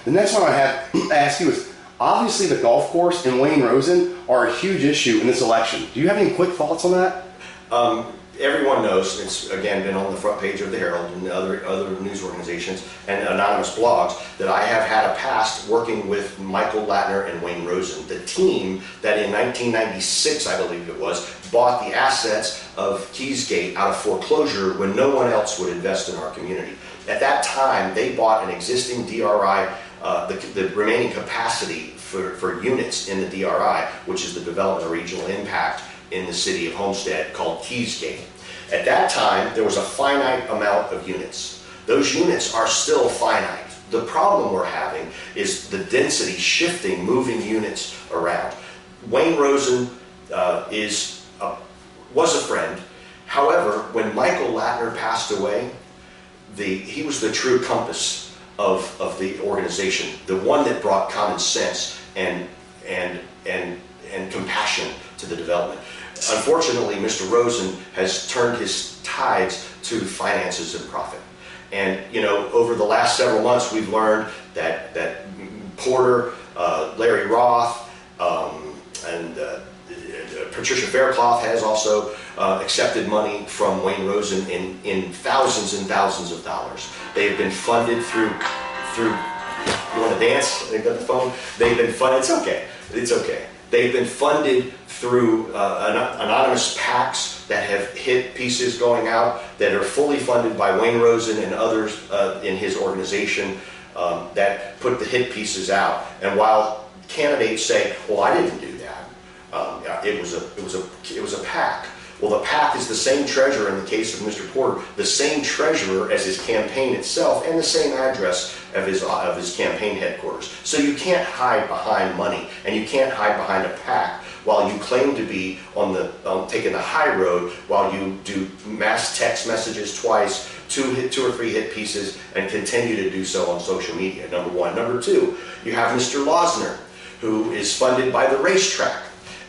The next one I have to ask you is, obviously the golf course and Wayne Rosen are a huge issue in this election. Do you have any quick thoughts on that? Everyone knows, it's again been on the front page of the Herald and other news organizations and anonymous blogs, that I have had a past working with Michael Latner and Wayne Rosen, the team that in 1996, I believe it was, bought the assets of Keysgate out of foreclosure when no one else would invest in our community. At that time, they bought an existing DRI, the remaining capacity for units in the DRI, which is the Development of Regional Impact in the city of Homestead, called Keysgate. At that time, there was a finite amount of units. Those units are still finite. The problem we're having is the density shifting, moving units around. Wayne Rosen was a friend. However, when Michael Latner passed away, he was the true compass of the organization, the one that brought common sense and compassion to the development. Unfortunately, Mr. Rosen has turned his tides to finances and profit. And you know, over the last several months, we've learned that Porter, Larry Roth, and Patricia Faircloth has also accepted money from Wayne Rosen in thousands and thousands of dollars. They've been funded through. You want to dance? They've got the phone. They've been funded. It's okay. It's okay. They've been funded through anonymous PACs that have hit pieces going out that are fully funded by Wayne Rosen and others in his organization that put the hit pieces out. And while candidates say, "Well, I didn't do that," it was a PAC. Well, the PAC is the same treasurer in the case of Mr. Porter, the same treasurer as his campaign itself, and the same address of his campaign headquarters. So you can't hide behind money, and you can't hide behind a PAC while you claim to be taking the high road, while you do mass text messages twice, two or three hit pieces, and continue to do so on social media. Number one. Number two, you have Mr. Losner, who is funded by the racetrack,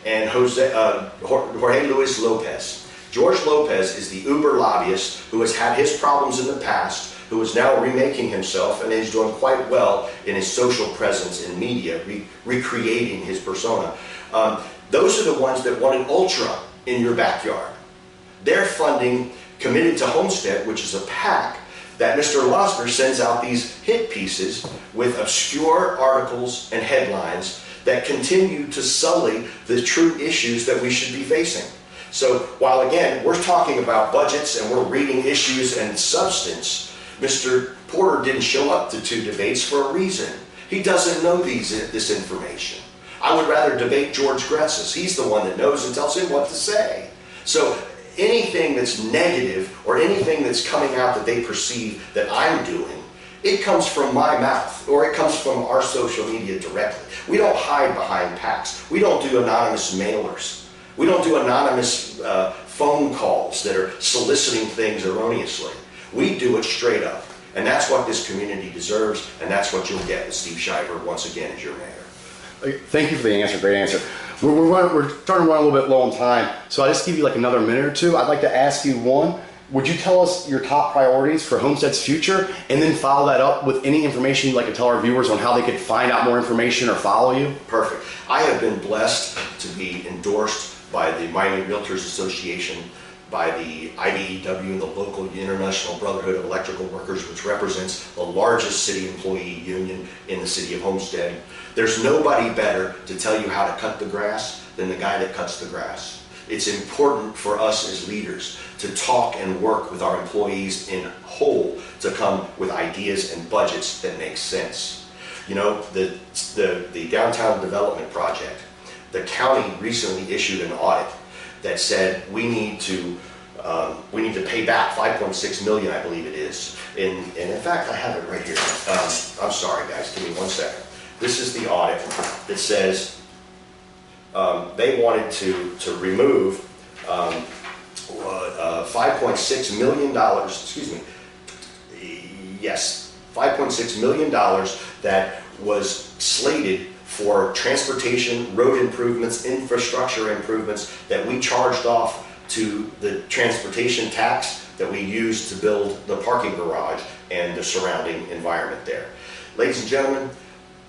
and Jorge Luis Lopez. George Lopez is the uber lobbyist who has had his problems in the past, who is now remaking himself and is doing quite well in his social presence in media, recreating his persona. Those are the ones that want an ultra in your backyard. They're funding Committed to Homestead, which is a PAC that Mr. Losner sends out these hit pieces with obscure articles and headlines that continue to sully the true issues that we should be facing. So while again, we're talking about budgets and we're reading issues and substance, Mr. Porter didn't show up to 2 debates for a reason. He doesn't know this information. I would rather debate George Gretzis. He's the one that knows and tells him what to say. So anything that's negative or anything that's coming out that they perceive that I'm doing, it comes from my mouth, or it comes from our social media directly. We don't hide behind PACs. We don't do anonymous mailers. We don't do anonymous phone calls that are soliciting things erroneously. We do it straight up. And that's what this community deserves, and that's what you'll get with Steve Shiver once again as your mayor. Thank you for the answer. Great answer. We're starting to run a little bit low on time, so I'll just give you like another minute or two. I'd like to ask you one. Would you tell us your top priorities for Homestead's future, and then follow that up with any information you'd like to tell our viewers on how they could find out more information or follow you? Perfect. I have been blessed to be endorsed by the Miami Realtors Association, by the IBEW and the local International Brotherhood of Electrical Workers, which represents the largest city employee union in the city of Homestead. There's nobody better to tell you how to cut the grass than the guy that cuts the grass. It's important for us as leaders to talk and work with our employees in whole to come with ideas and budgets that make sense. You know, the downtown development project, the county recently issued an audit that said we need to pay back $5.6 million, I believe it is. And in fact, I have it right here. I'm sorry, guys. Give me 1 second. This is the audit that says they wanted to remove $5.6 million. Excuse me. Yes, $5.6 million that was slated for transportation, road improvements, infrastructure improvements that we charged off to the transportation tax that we used to build the parking garage and the surrounding environment there. Ladies and gentlemen,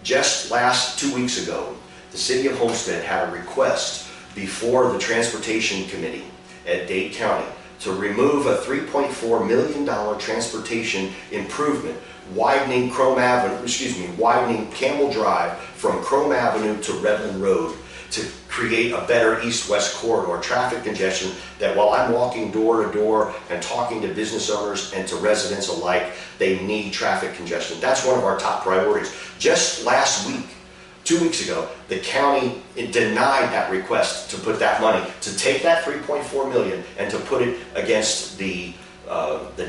Just 2 weeks ago, the City of Homestead had a request before the Transportation Committee at Dade County to remove a $3.4 million transportation improvement widening Campbell Drive from Chrome Avenue to Redland Road to create a better east-west corridor, traffic congestion that while I'm walking door to door and talking to business owners and to residents alike, they need traffic congestion. That's one of our top priorities. Just last week, 2 weeks ago, the county denied that request to put that money, to take that $3.4 million and to put it against the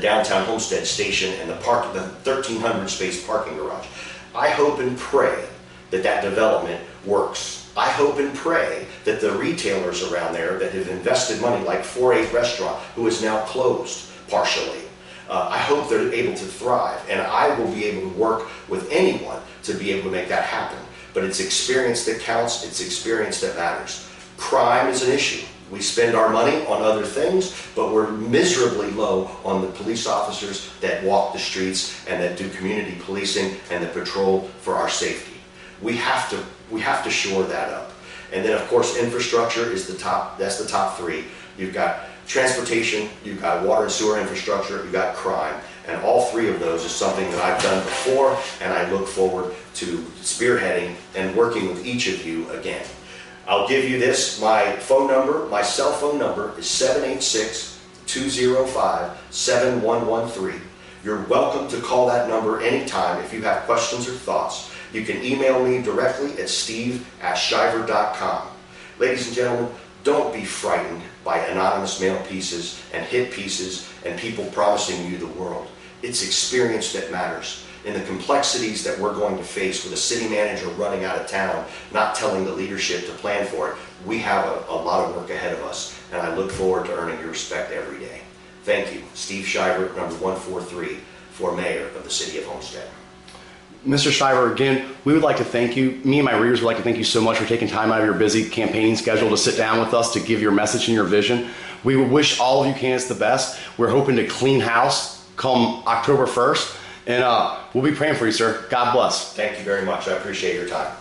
downtown Homestead station and the 1,300 space parking garage. I hope and pray that that development works. I hope and pray that the retailers around there that have invested money, like 4-8 Restaurant, who is now closed partially, I hope they're able to thrive, and I will be able to work with anyone to be able to make that happen. But it's experience that counts, it's experience that matters. Crime is an issue. We spend our money on other things, but we're miserably low on the police officers that walk the streets and that do community policing and that patrol for our safety. We have to shore that up. And then of course infrastructure is that's the top three. You've got transportation, you've got water and sewer infrastructure, you've got crime. And all three of those is something that I've done before, and I look forward to spearheading and working with each of you again. I'll give you this, my phone number, my cell phone number is 786-205-7113. You're welcome to call that number anytime if you have questions or thoughts. You can email me directly at steve@shiver.com. Ladies and gentlemen, don't be frightened by anonymous mail pieces and hit pieces and people promising you the world. It's experience that matters. In the complexities that we're going to face with a city manager running out of town, not telling the leadership to plan for it, we have a lot of work ahead of us, and I look forward to earning your respect every day. Thank you. Steve Shiver, number 143, for Mayor of the City of Homestead. Mr. Shiver, again, we would like to thank you. Me and my readers would like to thank you so much for taking time out of your busy campaigning schedule to sit down with us to give your message and your vision. We wish all of you candidates the best. We're hoping to clean house come October 1st, and we'll be praying for you, sir. God bless. Thank you very much. I appreciate your time.